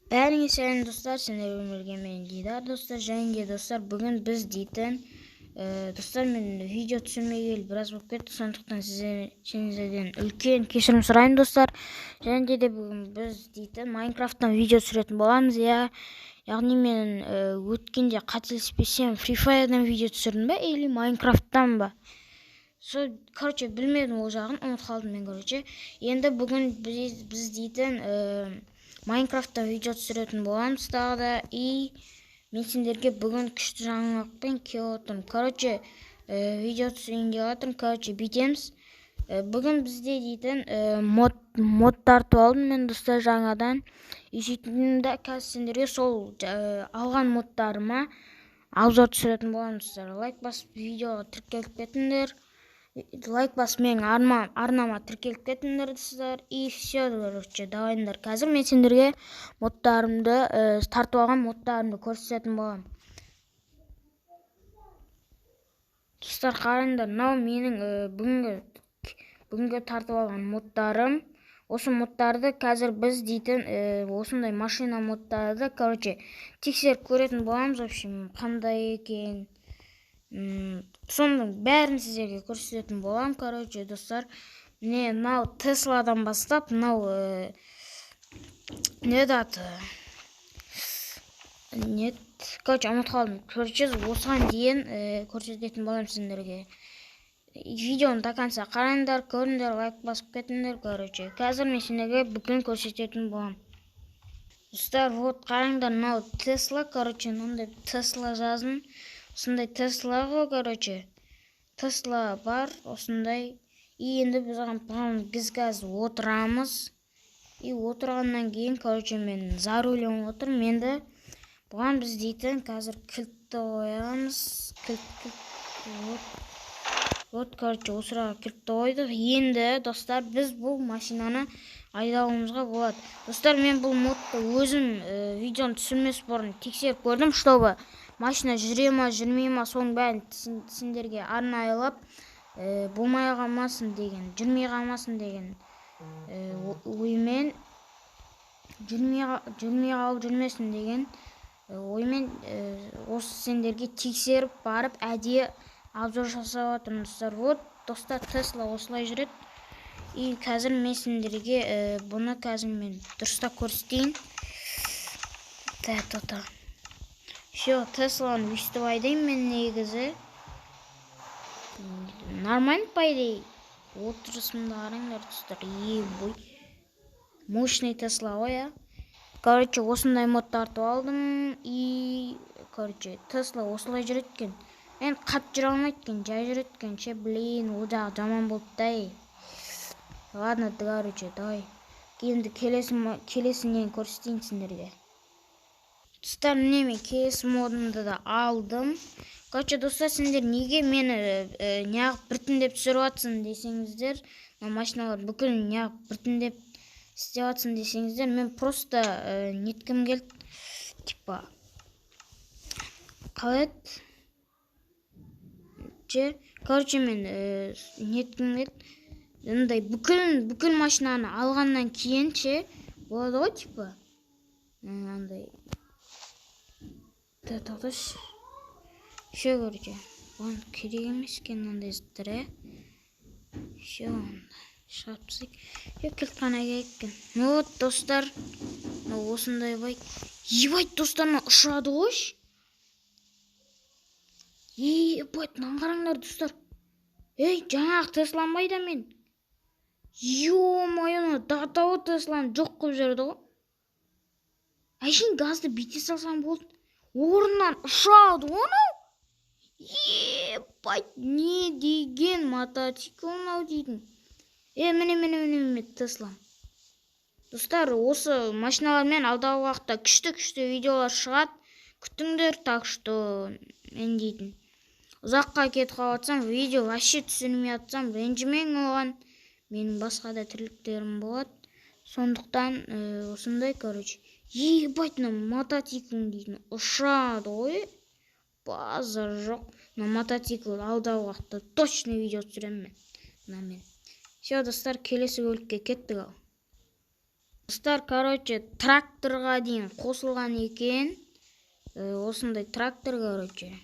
Бәріңе сәлем достар, сендер өмірге мен Дидар достар, және достар, бүгін біз дейтін достар, мен видео түсірмегелі біраз болып кетті, сондықтан сіздерден үлкен кешірім сұраймын достар. Және де бүгін біз дейтін Майнкрафттан видео түсіретін боламыз. Яғни мен өткенде қателеспесем Free Fire'дан видео түсірдім бе, или Майнкрафттан ба? Короче, білмедім, ол жағын ұмытып қалдым мен, короче. Енді бүгін біз дейтін Майнкрафттан видео түсіретін боламыз тағы да, и мен сендерге бүгін күшті жаңалықпен келіп отырмын. Короче, видео түсірейін деп жатырмын. Короче, бүйтеміз. Бүгін бізде дейтін мод тартып алдым мен достар жаңадан. И сөйтіндімді қазір сендерге сол алған модтарыма обзор түсіретін боламыз достар. Лайк басып видеоға тіркеліп кетіңдер. Лайк басып менің арнама тіркеліп кетіңдер достар. И все, короче, давайыңдар. Қазір мен сендерге модтарымды, тартып алған модтарымды көрсететін боламын. Достар, қараңдар, мынау менің бүгінгі тартып алған модтарым. Осы модтарды қазір біз дейтін осындай машина модтарды, короче, тексеріп көретін боламыз. В общем, қандай екен, соның бәрін сіздерге көрсететін болам. Короче, достар, міне мынау Tesla-дан бастап, мынау короче, ұмытып қалдым. Короче, осыған дейін көрсететін болам сіздерге. Видеоны до конца қараңдар, көріңдер, лайк басып кетіңдер. Короче, қазір мен сендерге бүкіл көрсететін болам. Достар, вот қараңдар, мынау Tesla, короче, мынандай Tesla жазын. Осындай Tesla ғой, короче. Tesla бар, осындай. И енді біз қазір отырамыз. И отырғаннан кейін, короче, мен за рулем отырмын. Енді бұған біз дейтін қазір кілтті қоямыз. Вот, короче, осыраға кілтті қойдық. Енді, достар, біз бұл машинаны айдауымызға болады. Достар, мен бұл модты өзім видеоны түсірмес бұрын тексеріп көрдім, чтобы машина жүре ма, жүрмей ма, соның бәрін сендерге арнайлап болмай қалмасын деген, жүрмей қалмасын деген оймен, жүрмей қалып жүрмесін деген оймен осы сендерге тексеріп барып әдейі обзор жасап жатырмын достар. Вот, достар, Tesla осылай жүреді. И қазір мен сендерге бұны қазір мен дұрыстап көрсетейін. Все, Тесланы өйстіп айдаймын мен негізі. Нормально, по идее. Отырысымды қараңдар достар. Ебой. Мощный Тесла ғой, а. Короче, осындай мод тартып алдым. И, короче, Тесла осылай жүреді екен. Мен қатты жүре алмайды екен, жай жүреді екен. Блин, ол жағы жаман болды да. Ладно, короче, давай. Енді келесінен көрсетейін сендерге. Достар, міне мен келесі модымды да алдым. Короче, достар, сендер неге мені неғып біртіндеп түсіріп жатсың десеңіздер, машиналар бүкіл неғып біртіндеп істеп жатсың десеңіздер, мен просто неткім келді, типа қалай еді? Короче, мен неткім келді, мындай бүкіл машинаны алғаннан кейін болады ғой, типа андай тоқташы. Все, короче, оған керек емес екен мынандай заттар, Все, шығарып тастайық. Кілт қана керек екен. Вот, достар, осындай бай. Ебать, достар, ұшады ғой. Ебать, қараңдар, достар. Жаңағы Теслам байда мен. Ё-моё, датауы Тесланы жоқ қылып жүрді ғой. Әшейін газды бүйте салсам болды. Орнынан ұшады оны. Ебать, не деген мотоцикл мынау дейтін. Міне Теслам. Достар, осы машиналармен алдағы уақытта күшті видеолар шығады. Күтіңдер, так что мен дейтін. Ұзаққа кетіп қалатсам, видео вообще түсірмей атсам, ренжімең оған. Менің басқа да тірліктерім болады. Сондықтан осындай, короче. Ебать, мотоцикл дейтін. Ұшады ғой. Базар жоқ. Мотоцикл алдағы уақытта точно видео түсіремін мен. Все, достар, келесі бөлікке кеттік ал. Достар, короче, тракторға дейін қосылған екен. Осындай трактор, короче.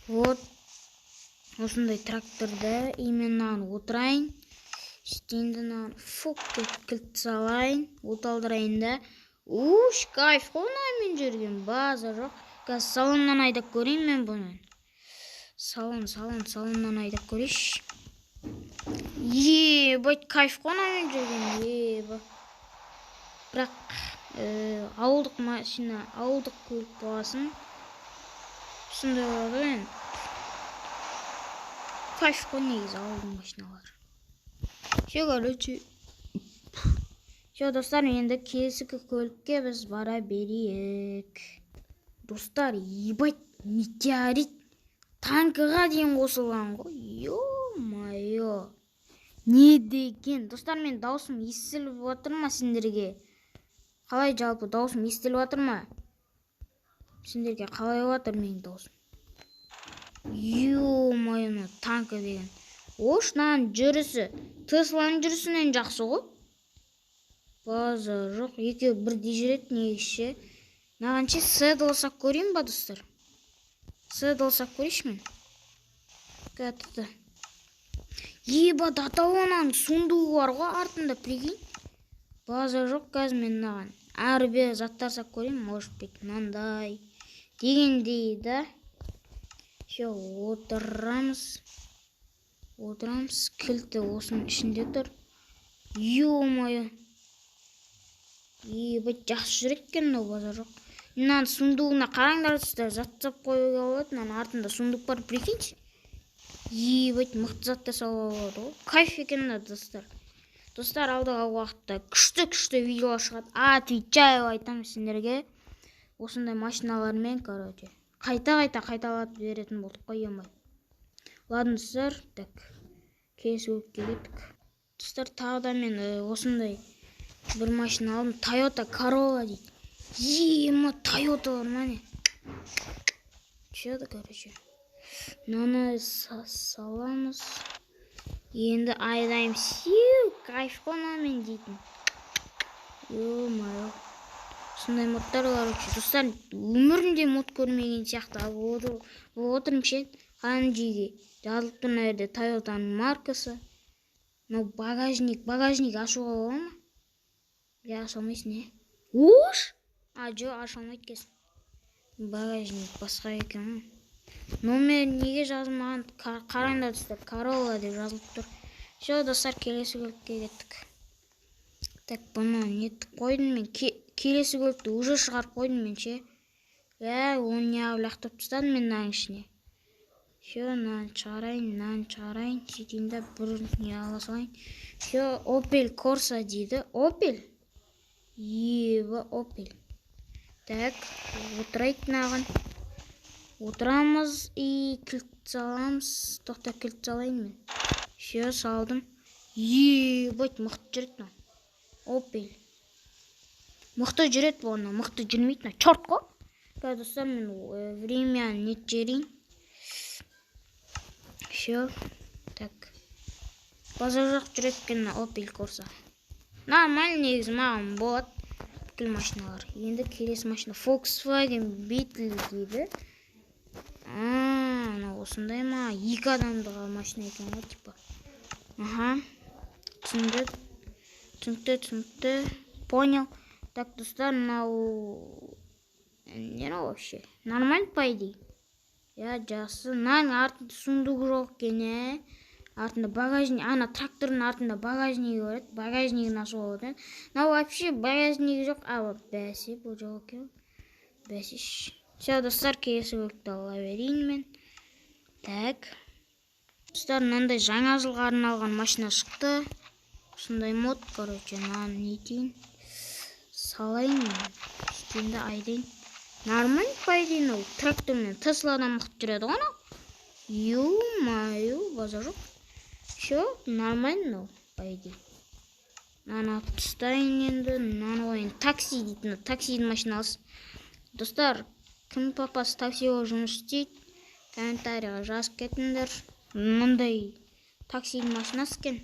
Вот. Осындай тракторда именно отырайын. Стендінен фук деп кілт салайын. Оталдырайын да. Уш, кайф қойнаймен жүрген. База жоқ. Қазір салоннан айдап көрейін мен бұны. Салоннан айдап көрейш. Ебать, кайф қойнаймен жүрген. Ебать. Бірақ ауылдық машина, ауылдық көлік боласын. Сондай болады мен. Кайф қой негізі ауылдық машиналар. Короче. Достар, енді келесі көлікке біз бара берейік. Достар, ебать, метеорит танкыға дейін қосылған ғой. Ё-майо. Не деген? Достар, мен даусым естіліп отыр ма сендерге? Қалай жалпы даусым естіліп отыр ма? Сендерге қалай отыр менің даусым? Ё-майо, танкі деген. Ошнан жүрісі, Тесланың жүрісінен жақсы ғой. База жоқ, екеу бірдей жүреді негізше. Нағанше сэд алсақ көрейін ба, достар? Сэд алсақ көрейш мен? Кәтті. Еба, датауынан сундуғы бар ғой артында, прикинь. База жоқ, қазір мен наған. Әрбе заттарсақ көрейін, может быть, мынандай. Дегендей, да? Отырамыз. Кілті осының ішінде тұр. Ё-майо. Ебать, жақсы жүреді екен, база жоқ. Мынаны сундуғына қараңдар, достар, заттап қоюға болады. Мынаны артында сундуқ бар, прикиньші. Ебать, мықты затты салуға болады ғой. Кайф екен, достар. Достар, алдағы уақытта күшті видео шығады. Отвечаю айтамын сендерге. Осындай машиналармен, короче. Қайталап беретін болдық қой, емай. Ладно, достар, так. Келесі өпке кеттік. Достар, тағы да мен осындай бір машина алдым. Toyota Corolla дейді. Ема, Toyota бар ма не? Чеді, короче. Мынаны саламыз. Енді айдайым. Сиу, кайф қонамен дейтін. Ё-майо. Сондай модтар, короче. Достар, өмірінде мод көрмеген сияқты отырым ше. Қан жеге. Жазылып тұр нәрде Toyotаның маркасы. Багажник ашуға бола ма? Аша алмайсың, не? Ош? Жо, аша алмайды кесін. Багажник басқа екен. Номер неге жазылмаған? Қараңдар, достар, Corolla деп жазылып тұр. Достар, келесі көлікке кеттік. Так, бұны неттік қойдым мен. Келесі көлікті уже шығарып қойдым мен ше. Оны не авлақтып тұстадым мен нағын ішіне. Нан шығарайын. Сөйтейінде бір не ала салайын. Opel Corsa дейді. Opel? Еба, Opel. Так, отырайық нағын. Отырамыз и кілт саламыз. Тоқта кілт салайын мен. Салдым. Ебать, мықты жүрет на. Opel. Мықты жүрет болғанда, мықты жүрмейді на. Чорт қой. Достар, мен время нет жерейін. Так. База жоқ жүреткен Opel Corsa. Нормально негізі маған болады. Бүкіл машиналар. Енді келесі машина Volkswagen Beetle дейді. Осындай ма? 2 адамдыға машина екен ғой, типа. Түсінікті. Понял. Так, достар, не вообще? Нормально, по идее? Жақсы. Артында сундуғы жоқ екен, артында багажник, трактордың артында багажнигі бар еді. Багажнигін ашуға болады. Вообще багажнигі жоқ. Бәсе, бұл жоқ екен. Бәсеш. Достар, келесі көлікті ала берейін мен. Так. Достар, мынандай жаңа жылға арналған машина шықты. Сондай мод, короче, не етейін. Салайын мен. Үстінде айдайын. Нормально, по идее, трактормен Tesla-дан мықты жүреді ғой, Ё-майо, база жоқ. Нормально, по идее. Мынаны тастайын енді, мынаны қойын. Такси дейтін, таксидің машинасы. Достар, кім папасы таксиға жұмыс істейді? Комментарийға жазып кетіңдер. Мындай таксидің машинасы екен.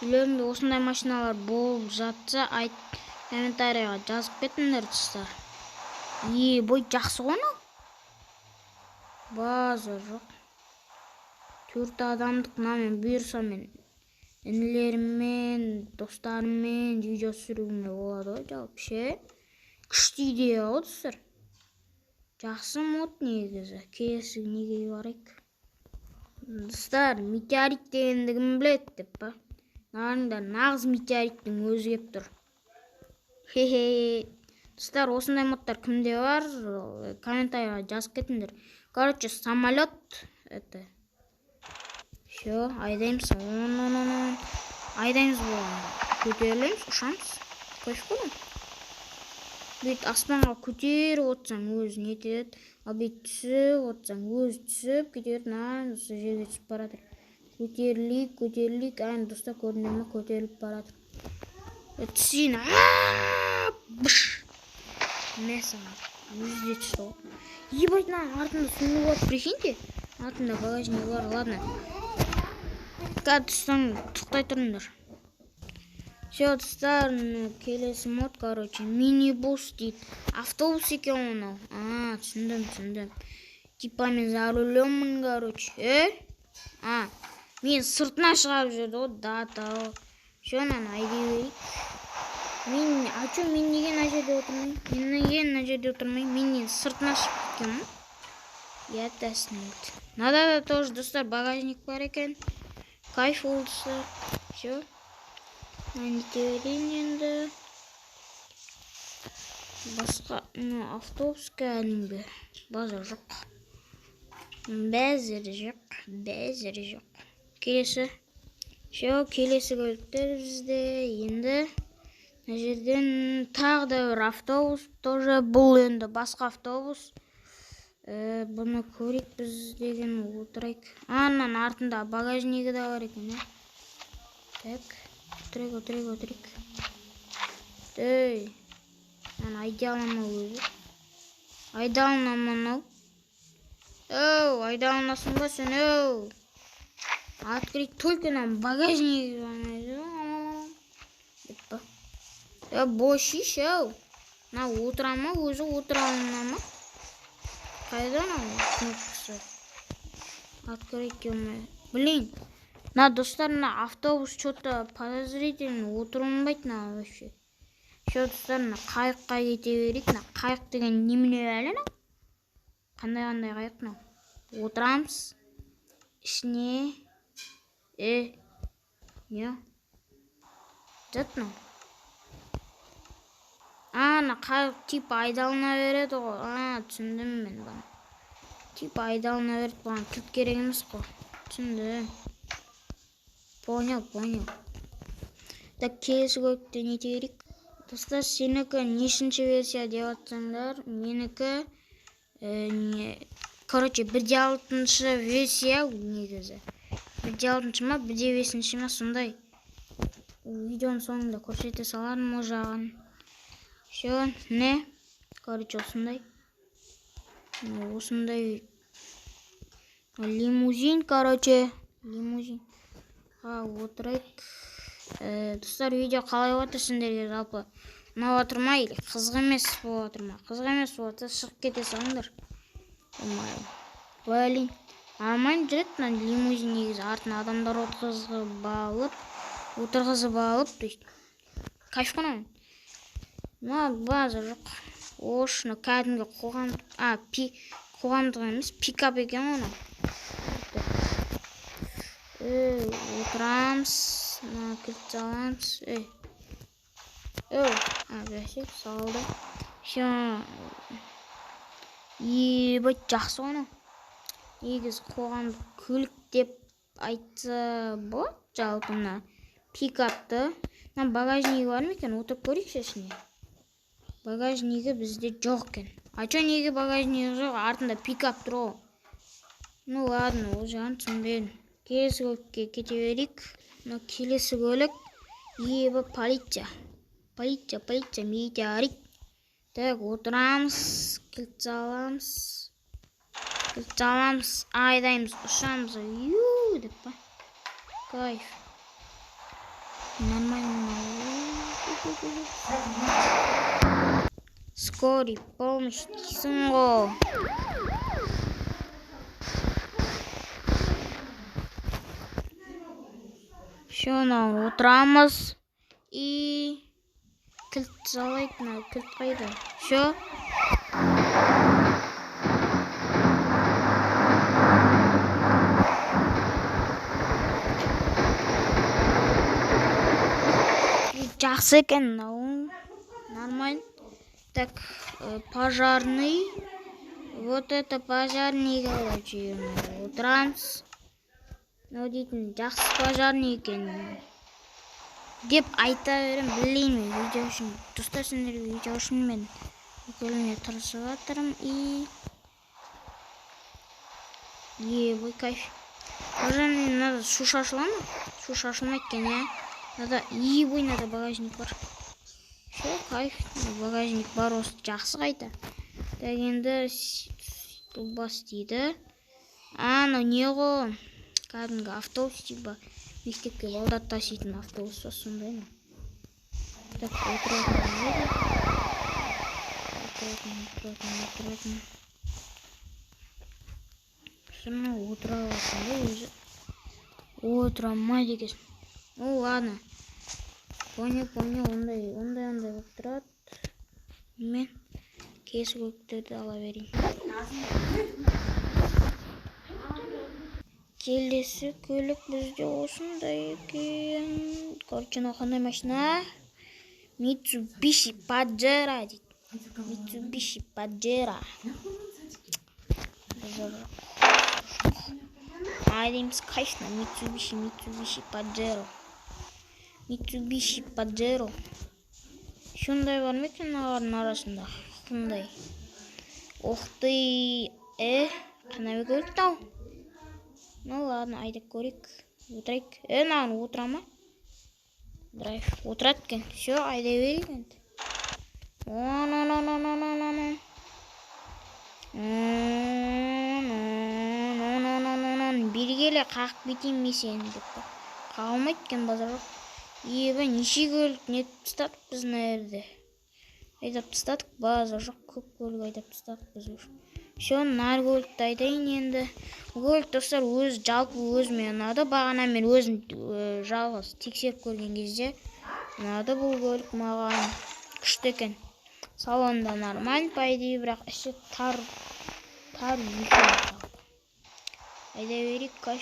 үйлеріңде осындай машиналар болып жатса, комментарийға жазып кетіңдер достар. Бой жақсы ғой мынау. База жоқ. 4 адамдық намен бұйырса мен інілеріммен, достарыммен видео түсіруіме болады ғой, жалпы ше. Күшті идея ғой достар. Жақсы мод негізі. Келесі неге барайық? Достар, метеорит дегенді кім біледі деп па? Нарыңдар, нағыз метеориттің өзі кеп тұр. Хе-хе. Достар, осындай модтар кімде бар? Комментарийға жазып кетіңдер. Короче, самолет это. Все, айдаймыз. Айдаймыз болғанда. Көтерілеміз, ұшамыз. Көшіп көрім. Бүйт аспанға көтеріп отсаң өзі нетеді. Ал бүйт түсіп отсаң өзі түсіп кетеді. Осы жерге түсіп баратыр. Көтерілік. Айын достар көрінді ме? Көтеріліп баратыр. Түсейін. Бұш. Мәсіға. Өзі түсті ғой. Ебайтын артында суы бар. Прикиньте. Артында багажник бар. Ладно. Тұстан тұқтай тұрыңдар. Все, достар, келесі мод, короче, мини-бус дейді. Автобус екен оны. Түсіндім. Типа мен за рулеммін, короче. Мен сыртына шығарып жүрді ғой, дата. Все, айдай берейік. Мен неге мына жерде отырмайым? Мен сыртына шығып кеткенмін. Ятасынды. Надада тоже, достар, багажник бар екен. Кайф олдысы. Все. Нәнетерін енді. Басқа автобус кәдімгі. Базар жоқ. Бәзір жоқ. Келесі. Все, келесі көліктер бізде. Енді мына жерден тағы да бір автобус. Тоже бұл енді басқа автобус. Бұны көрейік біз деген отырайық. Анан артында багажнигі да бар екен. Так, отырайық. Айдалама өзі. Айдалама. Айдалынасың ба сен? Открыть только нам багажник. Боши шау. Отыра ма? Өзі отыра алына ма? Қайдан кнопкасы? Открыть емей. Блин. Достар, автобус что-то подозрительно отырмайды вообще. Все, достар, қайыққа кете берейік. Қайық деген немене әлі? Қандай қайық? Отырамыз. Ішіне. Не? Жат. Қайық типа айдалына береді ғой. Түсіндім мен бұны. Типа айдалына береді бұған кілт керек емес қой. Түсіндім. Понял. Так, келесі көлікте не терек? Достар, сенікі нешінші версия деп атсаңдар? Менікі короче, 1.6 версия негізі. 1.6 ма, 1.5 ма, сондай. Видеоның соңында көрсете саларым о жағын. Все, не? Короче, осындай. Лимузин, короче. Отырайық. Достар, видео қалай отыр сендерге жалпы? Мынау отырма или қызық емес болып отырма? Қызық емес болып отыр, шығып кете салыңдар. Блин, нормально жүреді лимузин негізі. Артына адамдар отырғызып алып, кайф қана. База жоқ. Ошыны кәдімгі қоғамдық емес, пикап екен оны. Отырамыз, кілт саламыз. Бәсек салды. Ебать, жақсы оны. Егіз қоғамдық көлік деп айтса болады жалпына. Пикапты. Багажнигі бар ма екен? Отырып көрейікші ішіне. Багажнигі бізде жоқ екен. Неге багажнигі жоқ? Артында пикап тұр ғой. Ладно, ол жағын түсінбедім. Келесі көлікке кете берейік. Келесі көлік. Полиция, метеорит. Так, отырамыз, кілт саламыз, айдаймыз, ұшамыз. Деп па. Кайф. Нормально. Скорый помощь дейсің ғой. Шона отырамыз. И кілт залайды, кілт қайда. Шо? Жақсы екен, нормально. Так, пожарный. Вот это пожарный, короче. Отырамыз. Дейтін, жақсы пожарный екен деп айта берем, білеймін видео үшін. Достар, сендерге видео үшін мен екеуіне тырысып жатырмын. Ой, кайф. Пожарный, надо су шашыла ма? Су шашылмайды екен, я. Надо, надо багажник бар. Шо, кайф. Багажник бар, осы жақсы қайта. Так, енді бас дейді. Не ғой? Кәдімгі автобус типа мектепке балдар таситын автобус ба, сондай ма? Так, отыратын. Сырна отыратын да өзі. Отырамайды екесін. Ладно. Понял, ондай болып тұрады. Мен кесі көктерді ала берейін. Келесі көлік бізде осындай екен. Короче, қандай машина? Mitsubishi Pajero дейді. Mitsubishi Pajero. Дейміз қайсына? Mitsubishi Pajero. Mitsubishi Pajero. Шындай бар ма екен ағардың арасында? Қындай. Оқты. Қанай көлік тау? Ладно, айдап көрейік. Отырайық. Нағын отыра ма? Драйв. Отырады кен. Все, айдай берейік енді. Бергелі қақ бетейін ме сені деп. Қағылмайды кен базар жоқ. Неше көлік нетіп тастадық біз нәрді. Айдап тастадық, базар жоқ. Көп көлік айдап тастадық біз үшін. Шо, нар көлікті айтайын енді. Көлік достар жалпы өзіме ұнады. Бағана мен өзім жалғыз тексеріп көрген кезде ұнады бұл көлік маған. Күшті екен. Салонда нормаль, по идее, бірақ іші тар екен. Айда берейік, кайф.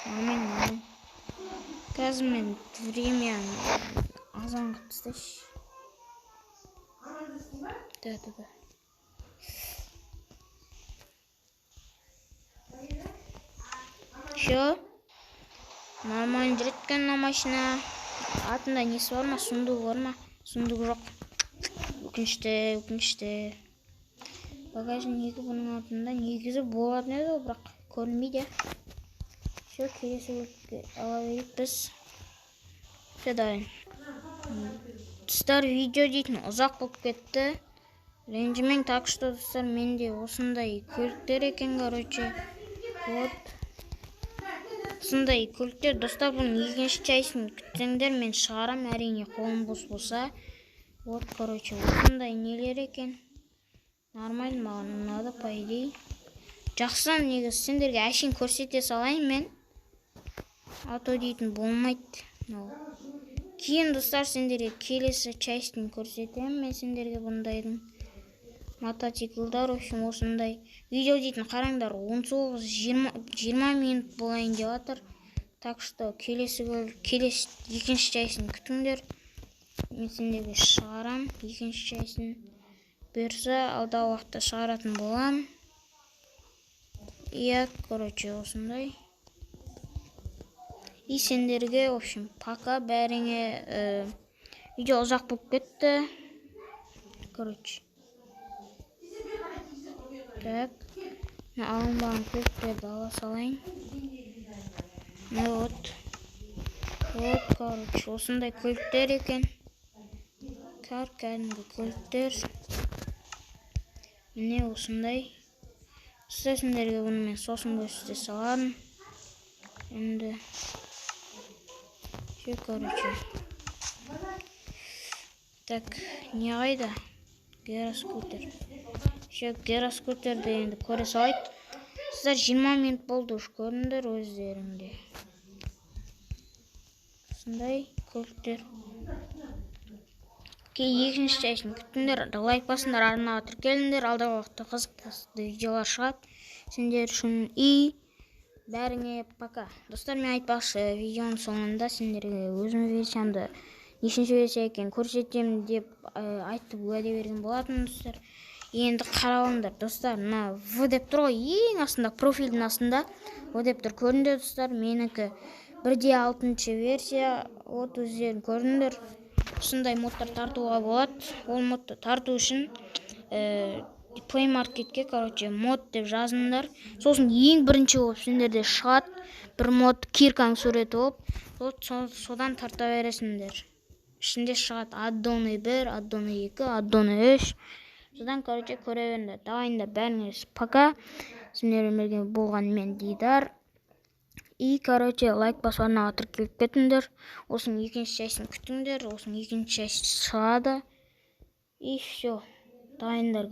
Нормаль. Қазір мен время азан қып тастайшы. Да. Шо? Нормально жүреткен машина. Атында несі бар ма? Сундығы бар ма? Сундығы жоқ. Өкінішті. Багажнигі бұның атында негізі болатын еді, бірақ көрінбейді. Шо, келесі көлікке ала берейік біз. Дайын. Достар, видео дейтін ұзақ болып кетті. Ренжімең, так что достар, менде осындай көліктер екен, короче. Вот. Осындай көліктер, достар, бұның екінші чайсын күтсеңдер, мен шығарам, әрине қолым бос болса. Вот, короче, осындай нелер екен. Нормально, маған ұнады, по идее. Жақсы, негіз сендерге әшейін көрсете салайын мен. А то дейтін болмайды. Кейін, достар, сендерге келесі частын көрсетемін мен сендерге бұндайдың. Мотоциклдар, общем, осындай. Видео дейтін қараңдар, 19-20 минут болайын деп атыр. Так что, келесі екінші частын күтіңдер. Мен сендерге шығарам, екінші частын. Берсе, алдағы уақытта шығаратын болам. Короче, осындай. И сендерге, в общем, пока бәріңе видео ұзақ болып кетті. Короче. Так. Алынбаған көліктерді ала салайын. Вот, короче, осындай көліктер екен. Кәдімгі көліктер. Міне осындай. Сіздерге бұны мен сосын көрсете салармын. Енді короче Так, не қайда? Гироскутер. Еще гироскутерді енді көре салайық. Сіздер 20 минут болды уж көріңдер өздеріңде. Сондай көліктер. Екінші частын күттіңдер, лайк басыңдар, арнаға тіркеліңдер, алдағы уақытта қызықты видеолар шығады. Сендер үшін бәріңе пока. Достар, мен айтпақшы, видеоның соңында сендерге өзім версиямды нешінші версия екен көрсетемін деп айтып уәде берген болатын достар. Енді қаралыңдар достар, мына В деп тұр ғой, ең астында, профильдің астында В деп тұр, көріңдер достар. Менікі 1.6 версия, вот өздерің көріңдер. Осындай модтар тартуға болады. Ол модты тарту үшін Play Marketке, мод деп жазыңдар. Сосын ең бірінші болып сендерде шығады бір мод, кирканың суреті болып. Содан тарта бересіңдер. Ішінде шығады аддоны 1, аддоны 2, аддоны 3. Содан көре беріңдер. Давайында бәріңіз пока. Сендермен болған мен Дидар. И, лайк басып арнаға тіркеліп кетіңдер. Осының екінші частын күтіңдер. Осының екінші часты шығады. И все. Дайындар,